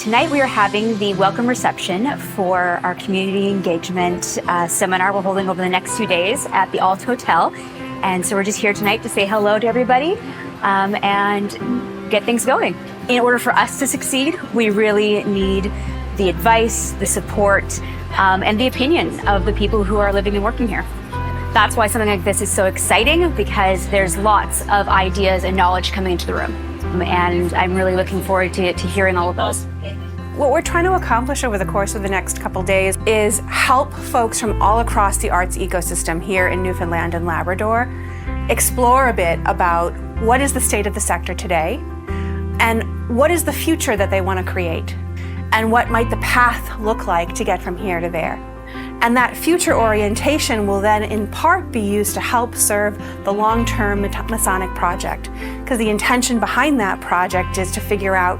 Tonight we are having the welcome reception for our community engagement seminar we're holding over the next 2 days at the Alt Hotel. And so we're just here tonight to say hello to everybody and get things going. In order for us to succeed, we really need the advice, the support, and the opinion of the people who are living and working here. That's why something like this is so exciting, because there's lots of ideas and knowledge coming into the room. And I'm really looking forward to hearing all of those. What we're trying to accomplish over the course of the next couple days is help folks from all across the arts ecosystem here in Newfoundland and Labrador explore a bit about what is the state of the sector today and what is the future that they want to create and what might the path look like to get from here to there. And that future orientation will then in part be used to help serve the long-term Masonic Project, because the intention behind that project is to figure out,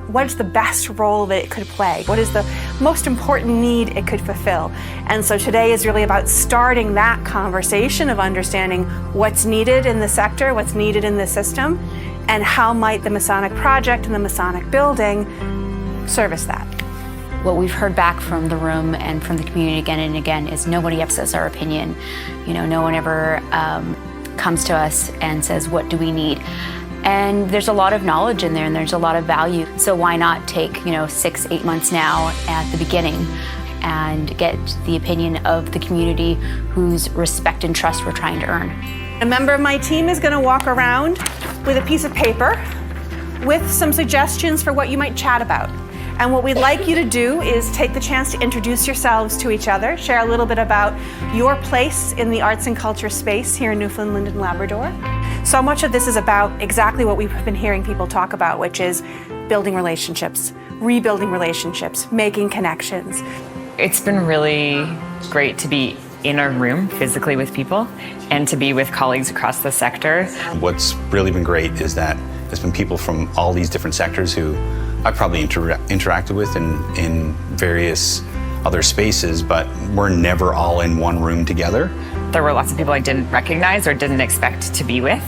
what's the best role that it could play, what is the most important need it could fulfill. And so today is really about starting that conversation of understanding what's needed in the sector, what's needed in the system, and how might the Masonic Project and the Masonic building service that. What we've heard back from the room and from the community again and again is nobody asks us our opinion. No one ever comes to us and says, what do we need? And there's a lot of knowledge in there and there's a lot of value. So why not take 6-8 months now at the beginning and get the opinion of the community whose respect and trust we're trying to earn. A member of my team is going to walk around with a piece of paper with some suggestions for what you might chat about. And what we'd like you to do is take the chance to introduce yourselves to each other, share a little bit about your place in the arts and culture space here in Newfoundland and Labrador. So much of this is about exactly what we've been hearing people talk about, which is building relationships, rebuilding relationships, making connections. It's been really great to be in a room physically with people and to be with colleagues across the sector. What's really been great is that there's been people from all these different sectors who I've probably interacted with in various other spaces, but we're never all in one room together. There were lots of people I didn't recognize or didn't expect to be with,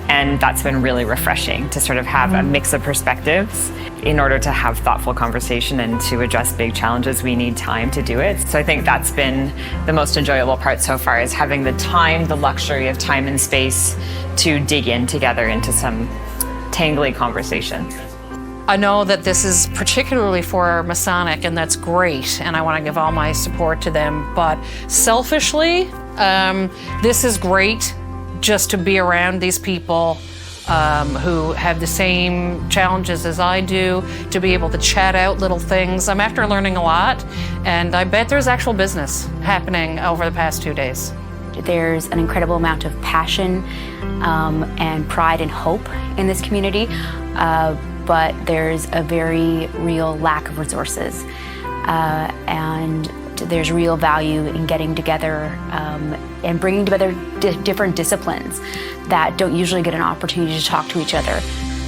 and that's been really refreshing to sort of have a mix of perspectives. In order to have thoughtful conversation and to address big challenges, we need time to do it. So I think that's been the most enjoyable part so far, is having the time, the luxury of time and space to dig in together into some tangly conversation. I know that this is particularly for Masonic, and that's great, and I want to give all my support to them. But selfishly, this is great just to be around these people who have the same challenges as I do, to be able to chat out little things. I'm after learning a lot, and I bet there's actual business happening over the past 2 days. There's an incredible amount of passion and pride and hope in this community. But there's a very real lack of resources. And there's real value in getting together and bringing together different disciplines that don't usually get an opportunity to talk to each other.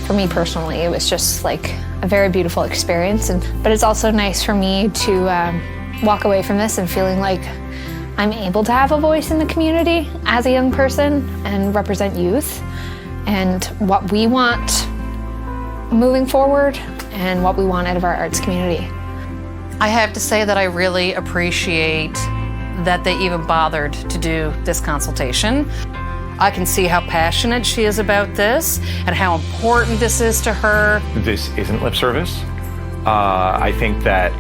For me personally, it was just like a very beautiful experience, but it's also nice for me to walk away from this and feeling like I'm able to have a voice in the community as a young person and represent youth and what we want moving forward and what we want out of our arts community. I have to say that I really appreciate that they even bothered to do this consultation. I can see how passionate she is about this and how important this is to her. This isn't lip service. I think that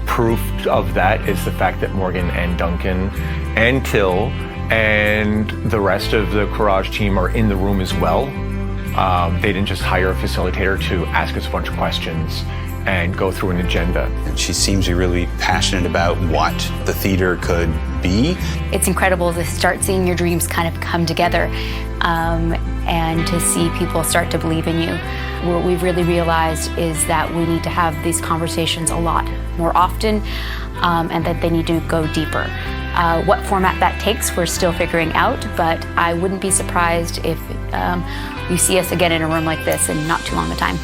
proof of that is the fact that Morgan and Duncan and Till and the rest of the Courage team are in the room as well. They didn't just hire a facilitator to ask us a bunch of questions and go through an agenda. And she seems to be really passionate about what the theater could be. It's incredible to start seeing your dreams kind of come together and to see people start to believe in you. What we've really realized is that we need to have these conversations a lot more often and that they need to go deeper. What format that takes, we're still figuring out, but I wouldn't be surprised if you see us again in a room like this in not too long a time.